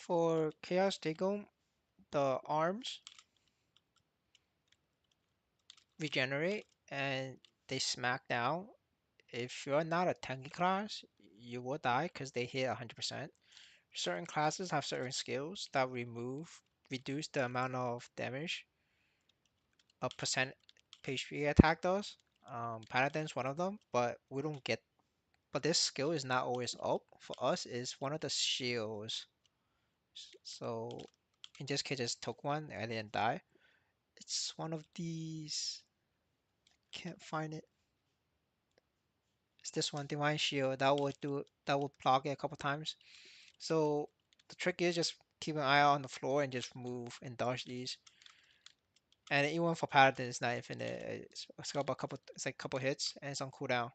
For Chaos Digum, the arms regenerate and they smack down. If you're not a tanky class, you will die because they hit 100%. Certain classes have certain skills that reduce the amount of damage a percent pastry attack does. Paladin's one of them, but we don't get. But this skill is not always up. For us, is one of the shields. So in this case, I just took one. I didn't die. It's one of these. Can't find it. It's this one, Divine Shield. That will do. That will block it a couple times. So the trick is just keep an eye out on the floor and just move and dodge these. And even for Paladin, it's not infinite. It's got a couple. It's like a couple hits and it's on cooldown.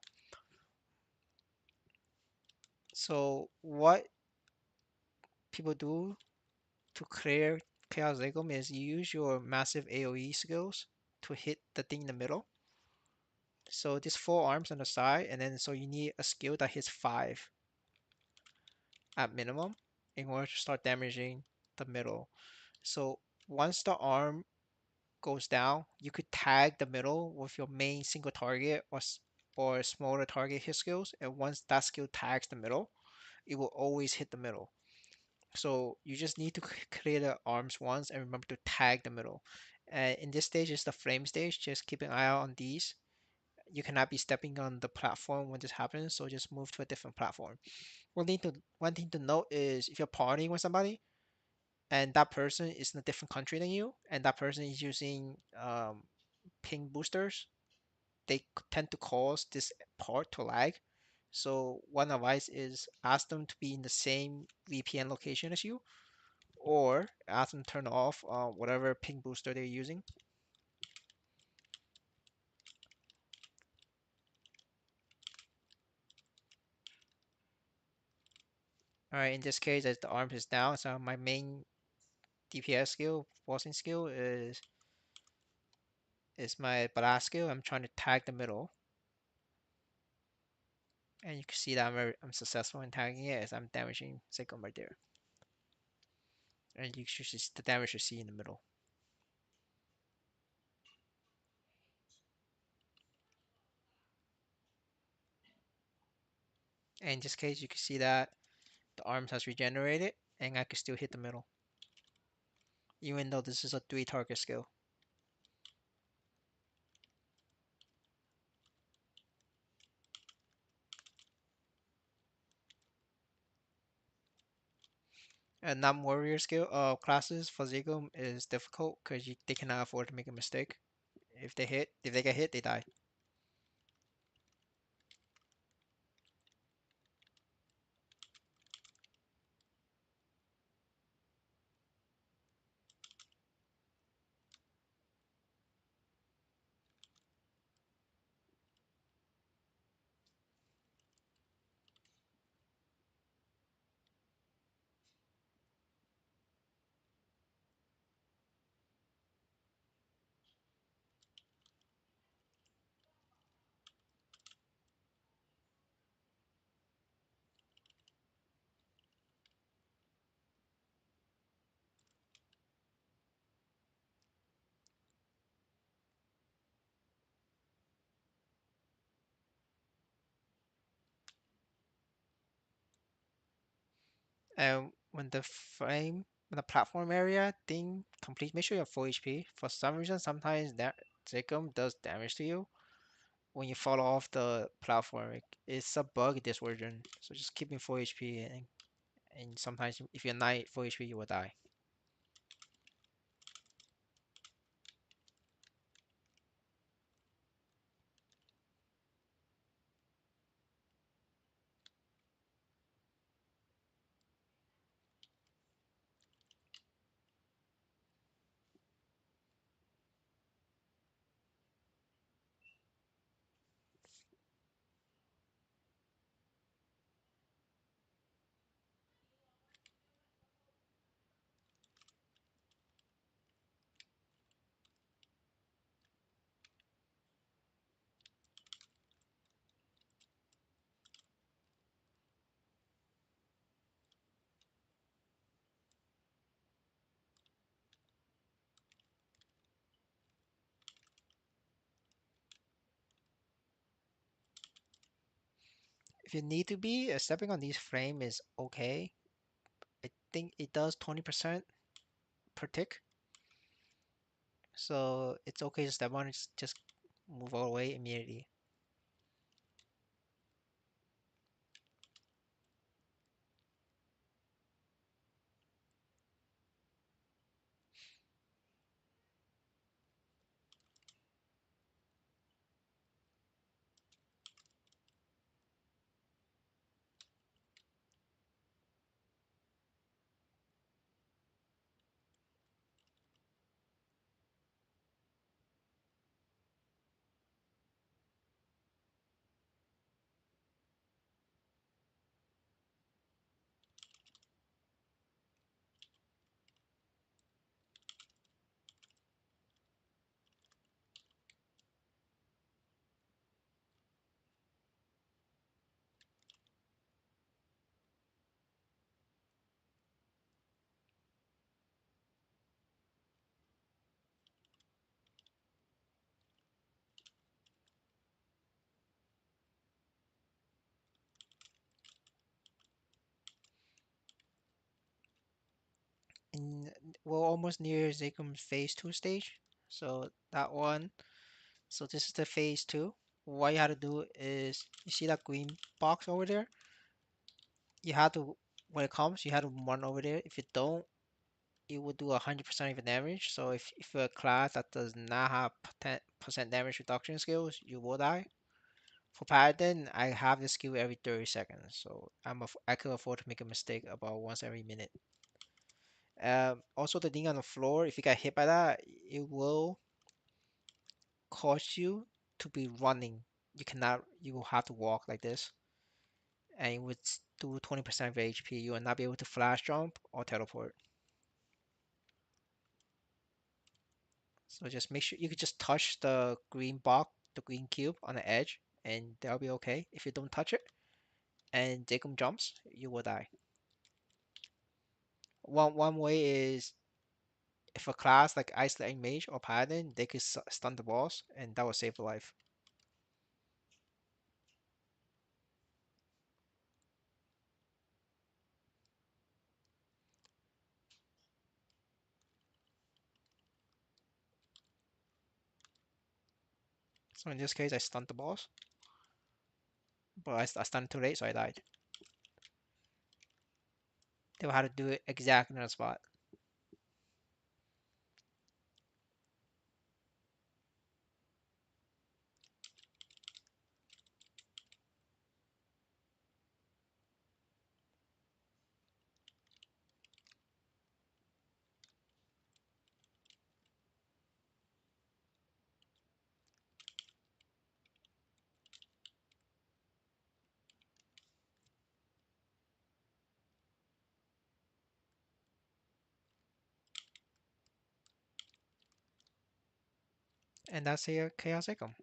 So what people do to clear Chaos Legum is you use your massive AoE skills to hit the thing in the middle. So these four arms on the side, and then so you need a skill that hits five at minimum in order to start damaging the middle. So once the arm goes down, you could tag the middle with your main single target or smaller target hit skills, and once that skill tags the middle, it will always hit the middle. So you just need to clear the arms once and remember to tag the middle. In this stage is the flame stage. Just keep an eye out on these. You cannot be stepping on the platform when this happens, so just move to a different platform. One thing to note is if you're partying with somebody and that person is in a different country than you, and that person is using ping boosters, they tend to cause this part to lag. So one advice is ask them to be in the same VPN location as you, or ask them to turn off whatever ping booster they're using. All right, in this case, as the arms is down, so my main DPS skill, forcing skill is my blast skill. I'm trying to tag the middle, and you can see that I'm successful in tagging it as I'm damaging zakum right there. And you should see the damage you see in the middle. And in this case, you can see that the arms has regenerated, and I can still hit the middle, even though this is a 3 target skill. And non-warrior skill classes for zakum is difficult because they cannot afford to make a mistake. If they get hit, they die. And when the platform area thing complete, make sure you have full HP. For some reason, sometimes that zakum does damage to you when you fall off the platform. It's a bug in this version, so just keeping full HP and sometimes if you're not full HP, you will die. If you need to be, stepping on these frame is okay. I think it does 20% per tick, so it's okay to step on it. Just move all away immediately. And we're almost near Zakum's phase 2 stage. So that one. So this is the phase 2. What you have to do is, you see that green box over there? You have to, when it comes, you have to run over there. If you don't, it will do 100% of your damage. So if you're a class that does not have percent damage reduction skills, you will die. For paladin, I have this skill every 30 seconds, so I could afford to make a mistake about once every minute. Also, the thing on the floor, if you get hit by that, it will cause you to be running. You cannot, you will have to walk like this, and it would do 20% of your HP. You will not be able to flash jump or teleport. So just make sure you could just touch the green block, the green cube on the edge, and that'll be okay. If you don't touch it and Jacob jumps, you will die. One way is, if a class like Isolating Mage or Paladin, they could stun the boss, and that will save the life. So in this case, I stunned the boss, but I stunned too late, so I died. They will have to do it exactly in the spot. And that's a Chaos Echo.